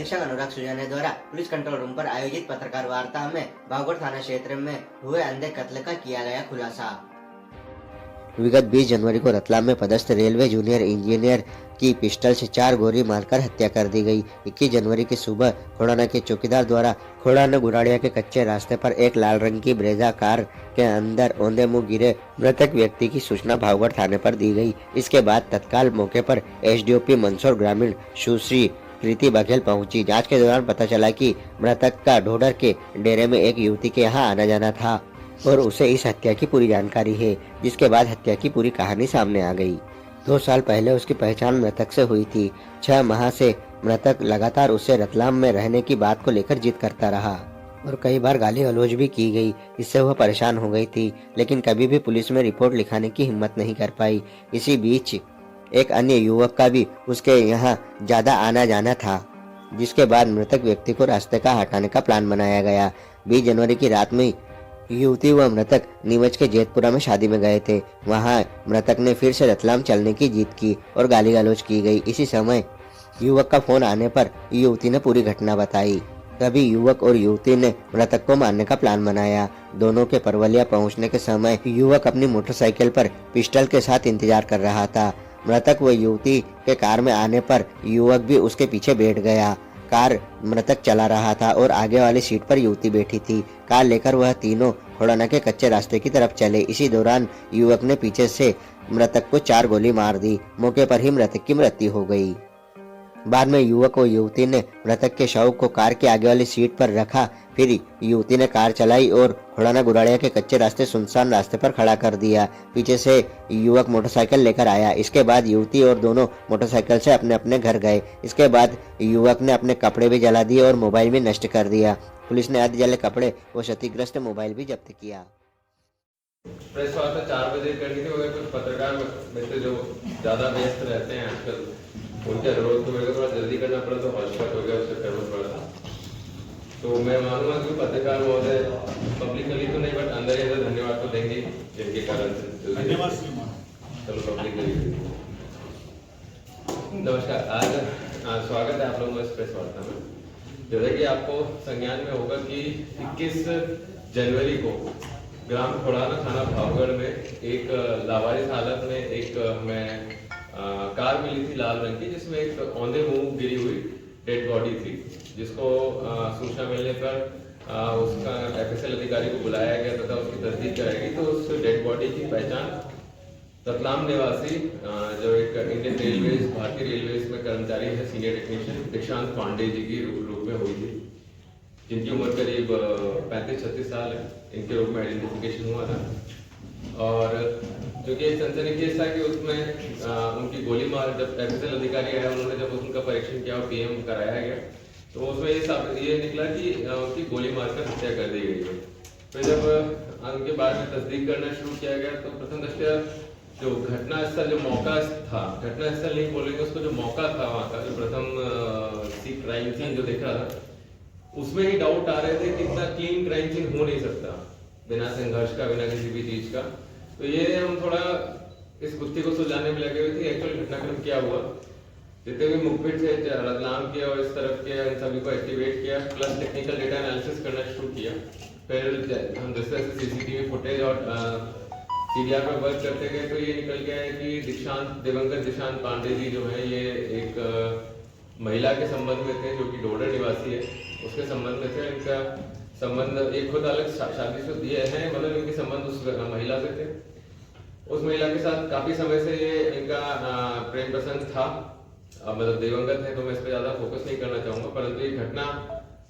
निरीक्षक अनुराग सुजाने द्वारा police control room पर आयोजित पत्रकार वार्ता में भावगढ़ थाना क्षेत्र में हुए अंधे कत्ल का किया गया खुलासा। विगत 20 जनवरी को रतलाम में पदस्थ रेलवे जूनियर इंजीनियर की पिस्टल से 4 गोली मारकर हत्या कर दी गई। 21 जनवरी की सुबह खोड़ाना के चौकीदार द्वारा खोड़ाना गुराड़िया के कच्चे रास्ते पर एक लाल रंग की ब्रेजा कार के अंदर औंधे मुंह गिरे मृतक व्यक्ति की सूचना भावगढ़ थाने पर दी गई। इसके बाद तत्काल मौके पर एसडीओपी मंदसौर ग्रामीण सुश्री प्रीति बघेल पहुंची। जांच के दौरान पता चला कि मृतक का ढोडर के डेरे में एक युवती के यहाँ आना जाना था और उसे इस हत्या की पूरी जानकारी है, जिसके बाद हत्या की पूरी कहानी सामने आ गई। 2 साल पहले उसकी पहचान मृतक से हुई थी। 6 माह से मृतक लगातार उसे रतलाम में रहने की बात को लेकर जिद करता रहा और कई बार गाली गलौज भी की गई। इससे वह परेशान हो गई थी, लेकिन कभी भी पुलिस में रिपोर्ट लिखाने की हिम्मत नहीं कर पाई। इसी बीच एक अन्य युवक का भी उसके यहाँ ज्यादा आना जाना था, जिसके बाद मृतक व्यक्ति को रास्ते का हटाने का प्लान बनाया गया। 20 जनवरी की रात में युवती व मृतक नीमच के जेतपुरा में शादी में गए थे। वहां मृतक ने फिर से रतलाम चलने की जिद की और गाली गलौज की गई। इसी समय युवक का फोन आने पर युवती ने पूरी घटना बताई। तभी युवक और युवती ने मृतक को मारने का प्लान बनाया। दोनों के परवलिया पहुंचने के समय युवक अपनी मोटरसाइकिल पर पिस्टल के साथ इंतजार कर रहा था। मृतक व युवती के कार में आने पर युवक भी उसके पीछे बैठ गया। कार मृतक चला रहा था और आगे वाली सीट पर युवती बैठी थी। कार लेकर वह तीनों खोड़ाना के कच्चे रास्ते की तरफ चले। इसी दौरान युवक ने पीछे से मृतक को 4 गोली मार दी। मौके पर ही मृतक की मृत्यु हो गई। बाद में युवक और युवती ने मृतक के शव को कार के आगे वाली सीट पर रखा। फिर युवती ने कार चलाई और खोड़ाना गुराड़िया के कच्चे रास्ते सुनसान रास्ते पर खड़ा कर दिया। पीछे से युवक मोटरसाइकिल लेकर आया। इसके बाद युवती और दोनों मोटरसाइकिल से अपने अपने घर गए। इसके बाद युवक ने अपने कपड़े भी जला दिए और मोबाइल भी नष्ट कर दिया। पुलिस ने आधे जले कपड़े व क्षतिग्रस्त मोबाइल भी जब्त किया। प्रेस वार्ता 4 बजे करनी थी, मगर कुछ पत्रकार मित्र जो ज्यादा व्यस्त रहते हैं आजकल, उनके अनुरोध को मेरे को थोड़ा जल्दी करना पड़ा, तो हॉटस्पॉट हो गया, उससे करना पड़ा था। तो मैं मानूंगा कि पत्रकार महोदय पब्लिकली तो नहीं, बट अंदर ही अंदर धन्यवाद तो देंगे, जिनके कारण धन्यवाद। चलो पब्लिकली नमस्कार। आज स्वागत है आप लोगों का इस प्रेस वार्ता में। जैसा कि आपको संज्ञान में होगा कि 21 जनवरी को ग्राम खोड़ाना थाना भावगढ़ में एक लावारिस हालत में एक हमें कार मिली थी लाल रंग की, जिसमें एक औंधे मुंह गिरी हुई डेड बॉडी थी, जिसको सूचना मिलने पर उसका एफएसएल अधिकारी को बुलाया गया तथा उसकी तस्दीक कराई गई। तो उस डेड बॉडी की पहचान रतलाम निवासी जो एक इंडियन रेलवेज भारतीय रेलवेज में कर्मचारी है, सीनियर टेक्नीशियन दीक्षांत पांडे जी की रूप में हुई थी, जिनकी उम्र करीब 35-36 साल है। इनके रूप में आइडेंटिफिकेशन हुआ था। और जो कि एक सनसनीखेज था कि उसमें उनकी गोली मार, जब एफएसएल अधिकारी आया उन्होंने जब उनका परीक्षण किया और पीएम कराया गया, तो उसमें ये निकला कि उनकी गोली मारकर हत्या कर दी गई है। फिर जब उनके बाद में तस्दीक करना शुरू किया गया, तो प्रथम दृष्टया जो घटना स्थल जो मौका था, घटना स्थल नहीं बोलेंगे उसको, जो मौका था वहाँ का, जो प्रथम सी क्राइम सीन जो देखा था, उसमें ही डाउट आ रहे थे कि इतना क्लीन क्राइम सीन हो नहीं सकता बिना संघर्ष का, बिना किसी भी चीज का। तो ये हम थोड़ा इस गुत्थी को सुलझाने में लगे हुए थे। एक्चुअल घटनाक्रम क्या हुआ, जितने भी मुखबिर थे रतलाम के और इस तरफ के, उन सभी को एक्टिवेट किया, प्लस टेक्निकल डेटा एनालिसिस करना शुरू किया। फिर हम जिस तरह से सीसीटीवी फुटेज और सीडीआर पर वर्क करते गए, तो ये निकल गया है कि दिवंगत दीक्षांत पांडे जी जो है, ये एक महिला के संबंध में थे, जो कि ढोडर निवासी है, उसके संबंध में थे। इनका संबंध एक खुद अलग शादीशुदा है, मतलब इनके संबंध उस महिला से थे। उस महिला के साथ काफी समय से ये इनका प्रेम प्रसंग था। मतलब दिवंगत है, तो मैं इस पर ज्यादा फोकस नहीं करना चाहूंगा, परंतु ये घटना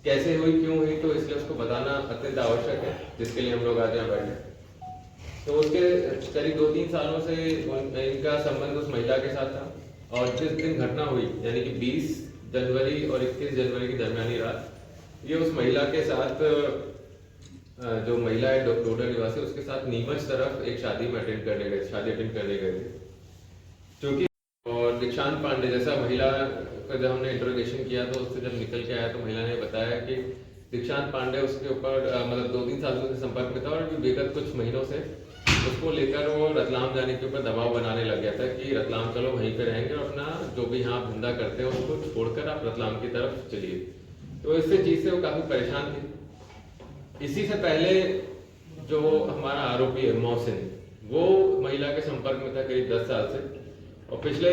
कैसे हुई, क्यों हुई, तो इसलिए उसको बताना अत्यंत आवश्यक है, जिसके लिए हम लोग आज यहाँ बैठे। तो उसके करीब 2-3 सालों से इनका संबंध उस महिला के साथ था, और जिस दिन घटना हुई यानी कि 20 जनवरी और 21 जनवरी की दरमियानी रात, ये उस महिला के साथ, जो महिला है ढोडर निवासी, उसके साथ नीमच तरफ एक शादी अटेंड करने गए थे, क्योंकि और दीक्षांत पांडे जैसा महिला का जब हमने इंट्रोगेशन किया, तो उससे जब निकल के आया, तो महिला ने बताया कि दीक्षांत पांडे उसके ऊपर मतलब 2-3 सालों से संपर्क में था, और विगत कुछ महीनों से उसको लेकर वो रतलाम जाने के ऊपर दबाव बनाने लग गया था कि रतलाम चलो वहीं पे रहेंगे और अपना जो भी यहाँ धंधा करते हैं उसको छोड़कर आप रतलाम की तरफ चलिए। तो इससे चीज से वो काफी परेशान थे। इसी से पहले जो हमारा आरोपी है मोहसिन, वो महिला के संपर्क में था करीब 10 साल से, और पिछले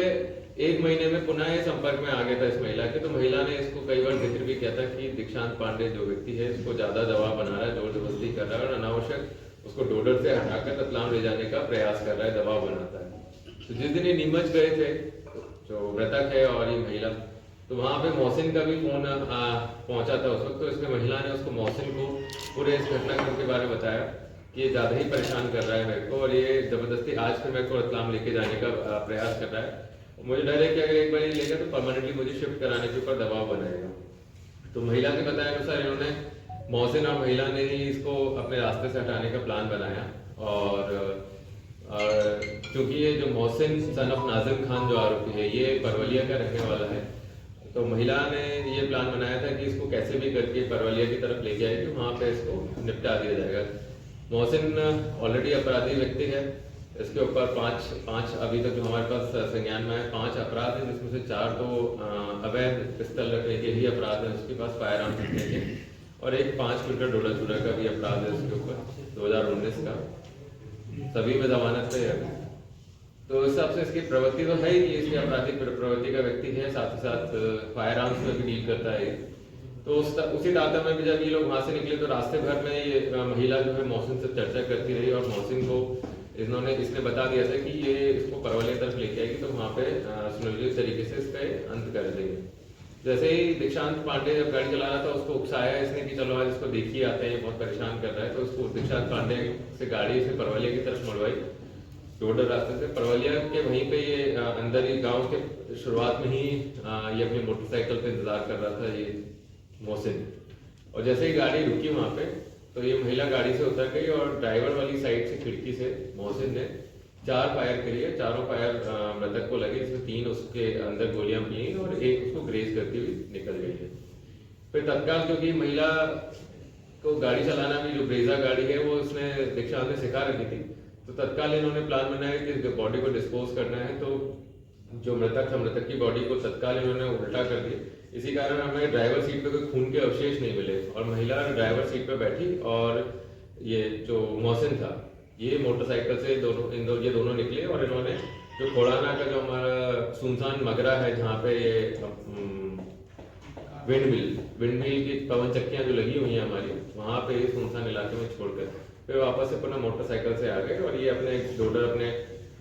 1 महीने में पुनः ये संपर्क में आ गया था इस महिला के। तो महिला ने इसको कई बार जिक्र भी किया था कि दीक्षांत पांडे जो व्यक्ति है इसको ज्यादा दबाव बना रहा है, जोर जबरदस्ती कर रहा है और अनावश्यक उसको डोडर से हटाकर रतलाम ले जाने का प्रयास कर रहा है, दबाव बनाता है। तो जिस दिन ये नीमच गए थे जो मृतक है और ये महिला, तो वहां पे मोहसिन का भी फोन पहुंचा था उस वक्त। तो इसमें महिला ने उसको मोहसिन को पूरे इस घटनाक्रम के बारे में बताया कि ये ज्यादा ही परेशान कर रहा है मेरे को और ये जबरदस्ती आज फिर मेरे को रतलाम लेके जाने का प्रयास कर रहा है। मुझे डर है कि अगर एक बार ये लेगा तो परमानेंटली मुझे शिफ्ट कराने के ऊपर दबाव बनाएगा। तो महिला के बताए अनुसार इन्होंने मोहसिन और महिला ने ही इसको अपने रास्ते से हटाने का प्लान बनाया। और क्योंकि ये जो मोहसिन सन ऑफ नाजिम खान जो आरोपी है ये परवलिया का रहने वाला है, तो महिला ने ये प्लान बनाया था कि इसको कैसे भी करके परवलिया की तरफ लेके आएगी, वहां पे इसको निपटा दिया जाएगा। मोहसिन ऑलरेडी अपराधी व्यक्ति है, इसके ऊपर पांच अभी तक जो हमारे पास संज्ञान में है 5 अपराध है, जिसमें से 4 तो अवैध पिस्तल रखने के ही अपराध है उसके पास, फायर आर्म रखने के, और एक 5 क्विंटल डोला चूरा का भी अपराध है उसके ऊपर 2019 का, सभी में जमानत पे है। तो इस हिसाब से इसकी प्रवृत्ति तो है ही, इसकी आपराधिक प्रवृत्ति का व्यक्ति है, साथ ही साथ फायर आर्म्स में भी डील करता है। तो उसी दाता में भी जब ये लोग वहां से निकले तो रास्ते भर में ये महिला जो है मोहसिन से चर्चा करती रही और मोहसिन को इसने बता दिया था कि ये इसको परवलिया तरफ लेके आएगी तो वहां पे सुलझे तरीके से इसका अंत कर देंगे। जैसे ही दीक्षांत पांडे जब गाड़ी चला रहा था उसको उकसाया इसने कि चलो आज इसको देखिए आते हैं, बहुत परेशान कर रहा है। तो उसको दीक्षांत पांडे से गाड़ी से परवलिया की तरफ मुड़वाई, डोडर रास्ते से परवलिया के वहीं पे ये अंदर ही गांव के शुरुआत में ही ये अपनी मोटरसाइकिल पे इंतजार कर रहा था ये मोहसिन। और जैसे ही गाड़ी रुकी वहां पे तो ये महिला गाड़ी से उतर गई और ड्राइवर वाली साइड से खिड़की से मोहसिन ने 4 फायर करी है। चारों फायर मृतक को लगे, इसमें 3 उसके अंदर गोलियां मिली और एक उसको ग्रेज करती हुई निकल गई है। फिर तत्काल क्योंकि महिला को गाड़ी चलाना भी जो ब्रेजा गाड़ी है वो उसने दीक्षांत ने सिखा रखी थी, तो तत्काल इन्होंने प्लान बनाया कि बॉडी को डिस्पोज करना है। तो जो मृतक था, मृतक की बॉडी को तत्काल इन्होंने उल्टा कर दिया। इसी कारण हमें ड्राइवर सीट पे कोई खून के अवशेष नहीं मिले और महिला ड्राइवर सीट पे बैठी और ये जो मोहसिन था ये मोटरसाइकिल से ये दोनों निकले और इन्होंने जो खोड़ाना का जो हमारा सुनसान मगरा है जहाँ पे ये विंडमिल की पवन चक्कियां जो लगी हुई हैं हमारी, वहां पे सुनसान इलाके में छोड़कर फिर वापस से पुनः मोटरसाइकिल से आ गए और ये अपने डोडर अपने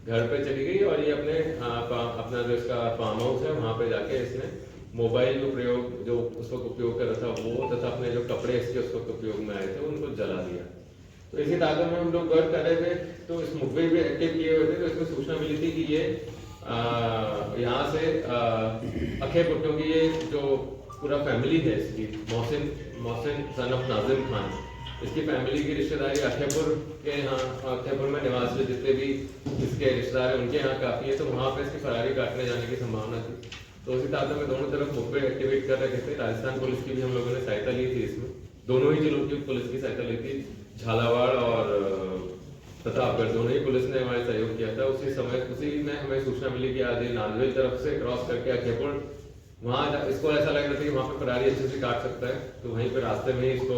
घर पे चली गई और ये अपना जो इसका फार्म हाउस है वहां पे जाके इसने मोबाइल जो उस वक्त उपयोग कर रहा था वो तथा अपने जो कपड़े इसके उस वक्त उपयोग में आए थे उनको जला दिया। तो इसी ताकत में हम लोग वर्क कर रहे थे तो इस मुखबिर भी एक्टिव किए हुए थे। तो इसमें सूचना मिली थी कि ये यहाँ से अखेपुर, क्योंकि ये जो पूरा फैमिली है इसकी मोहसिन सन ऑफ नाजिम खान, इसकी फैमिली की रिश्तेदारी अखेपुर के यहाँ अखेपुर में निवास जितने भी इसके रिश्तेदार हैं उनके यहाँ काफी है, तो वहाँ पे इसकी फरारी काटने जाने की संभावना थी। तो उसी ताकत में दोनों तरफ मुखबिर एक्टिवेट कर रहे थे। राजस्थान पुलिस की भी हम लोगों ने सहायता ली थी, इसमें दोनों ही जिलों की पुलिस की सहायता ली थी, झालावाड़ और प्रतापगढ़ दोनों ही पुलिस ने हमारे सहयोग किया था। उसी में हमें सूचना मिली कि आज नांदवेल तरफ से क्रॉस करके अखेपुर वहां इसको ऐसा लग रहा था कि वहां पे फरारी अच्छे से काट सकता है, तो वहीं पे रास्ते में ही इसको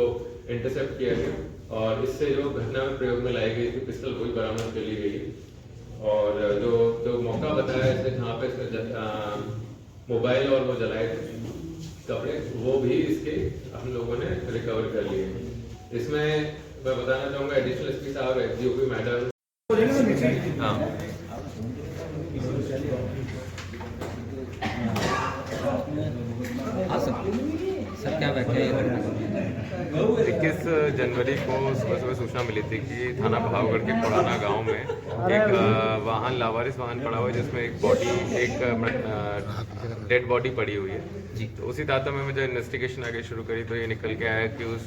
इंटरसेप्ट किया गया और इससे जो घटना में प्रयोग में लाई गई थी पिस्टल वही बरामद कर ली गई। और जो मौका बताया इसने जहाँ पे इसने मोबाइल और वो जलाए थे कपड़े वो भी इसके हम लोगों ने रिकवर कर लिए। इसमें मैं बताना चाहूंगा एडिशनल एसपी साहब एसडीओपी मैडम सर क्या व्याख्या है? 21 जनवरी को सुबह सूचना मिली थी कि थाना भावगढ़ के कोड़ाना गांव में एक वाहन लावारिस वाहन पड़ा हुआ है जिसमें एक डेड बॉडी पड़ी हुई है जी। तो उसी ताता में जब इन्वेस्टिगेशन आगे शुरू करी तो ये निकल के आया कि उस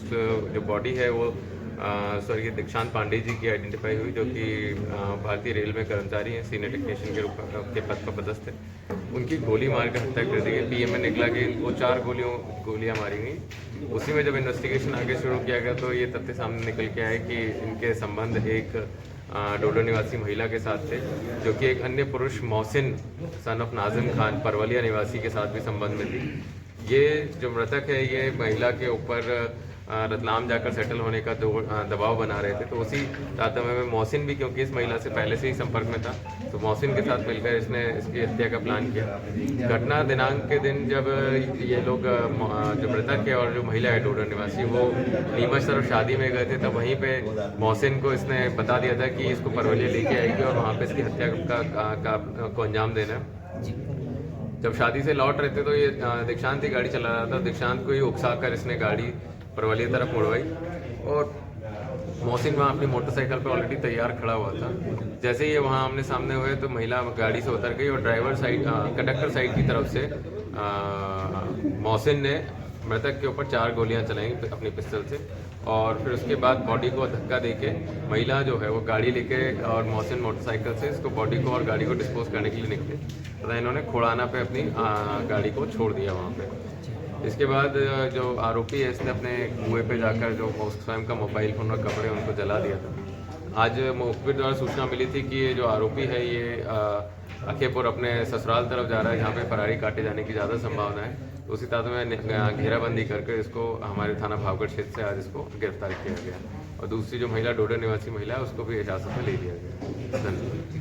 जो बॉडी है वो स्वर्गीय दीक्षांत पांडे जी की आइडेंटिफाई हुई, जो कि भारतीय रेल में कर्मचारी हैं, सीनियर टेक्नीशियन के रूप के पद पर पदस्थ है। उनकी गोली मार कर हत्या कर दी गई। पीएम में निकला कि इनको 4 गोलियां मारी गई। उसी में जब इन्वेस्टिगेशन आगे शुरू किया गया तो ये तथ्य सामने निकल के आए कि इनके संबंध एक डोडो निवासी महिला के साथ थे, जो कि एक अन्य पुरुष मोहसिन सन ऑफ नाजिम खान परवलिया निवासी के साथ भी संबंध में थी। ये जो मृतक है ये महिला के ऊपर रतलाम जाकर सेटल होने का दबाव बना रहे थे। तो उसी तारतम्य में मोहसिन भी, क्योंकि इस महिला से पहले से ही संपर्क में था, तो मोहसिन के साथ मिलकर इसने इसकी हत्या का प्लान किया। घटना दिनांक के दिन जब ये लोग जो मृतक है और जो महिला है डोडो निवासी, वो नीमच तरफ शादी में गए थे, तब वहीं पे मोहसिन को इसने बता दिया था कि इसको परवलिया लेके आएगी और वहाँ पे इसकी हत्या को अंजाम देना है। जब शादी से लौट रहे थे तो ये दीक्षांत ही गाड़ी चला रहा था। दीक्षांत को ही उकसा कर इसने गाड़ी परवलिया तरफ मुड़वाई और मोहसिन वहाँ अपनी मोटरसाइकिल पे ऑलरेडी तैयार खड़ा हुआ था। जैसे ही ये वहाँ आमने सामने हुए तो महिला गाड़ी से उतर गई और ड्राइवर साइड कंडक्टर साइड की तरफ से मोहसिन ने मृतक के ऊपर 4 गोलियां चलाई अपनी पिस्टल से और फिर उसके बाद बॉडी को धक्का देके महिला जो है वो गाड़ी लेके और मोहसिन मोटरसाइकिल से इसको बॉडी को और गाड़ी को डिस्पोज करने के लिए निकले तथा इन्होंने खोड़ाना पे अपनी गाड़ी को छोड़ दिया वहाँ पे। इसके बाद जो आरोपी है इसने अपने कुएं पे जाकर जो स्वयं का मोबाइल फ़ोन और कपड़े उनको जला दिया था। आज मुखबिर द्वारा सूचना मिली थी कि ये जो आरोपी है ये अखेपुर अपने ससुराल तरफ जा रहा है, जहाँ पे फरारी काटे जाने की ज़्यादा संभावना है। उसी तरह में घेराबंदी करके इसको हमारे थाना भावगढ़ क्षेत्र से आज इसको गिरफ्तार किया गया और दूसरी जो महिला डोडो निवासी महिला है उसको भी हिरासत में ले लिया गया। धन्यवाद।